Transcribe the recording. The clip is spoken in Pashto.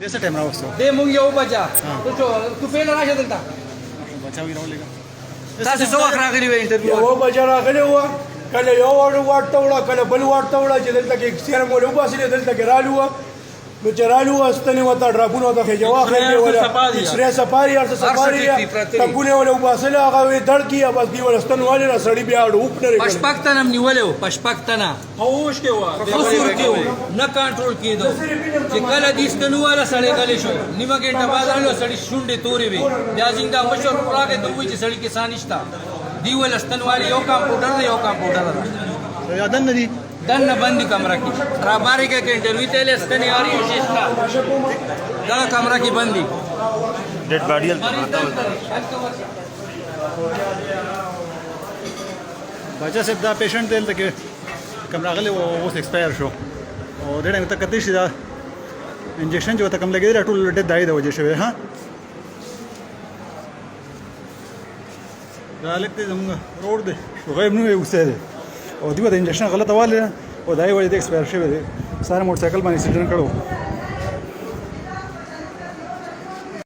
دې څه ټایم راوستو دې مونږ یو بجا تو پیل راشه دلته بچاوي راولېږه تاسو څو وخت راغلي وې انټرویو یو بجا راغلی وه کله یو واټ ته وړه کله بل واټ ته وړه چې دلته کې سیاره مو وباسلې دلته کې رالو وه نو چې رالو وه ستنې ورته ډراپونه ورته خېجه واخلې وله اکسرې سفاري هر څه سفاري ټکونه یې وله وباسلې هغه وې دړ کړي بس دوی وله ستن والې را سړي بیا ډوب نه رېږي پشپک تنه هم نیولې وو پشپک تنه هوش کې و خصوص کې وو نه کنټرول کېدو چې کله دې ستنو والا سړی غلی شو نیمه ګنټه بعد رالو سړی شونډې تورې وې بیا زنګا مشر راغی ته وایي چې سړی کې سانشتا دی ول ستن والی یو کمپیوټر دی یو کمپیوټر دی یادن نه دي دنه بندي کمره کې را باري کې انټرویو ته لستنې اړي شيستا دا کمره کې بندي ډیډ باډي بچا صاحب دا پیشنټ دلته کې کوم راغلی او اوس ایکسپایر شو او د دې ته کتې شي دا انجکشن جو ته کوم لګیدل ټول ډېر دای د وجه شوی ها دا لکه زموږ روډ دی غیب نه وسته دی او دیو د انجکشن غلطه واله او دای وجه د ایکسپایر شوی دی ساره موټر سایکل باندې اکسیډنټ کړو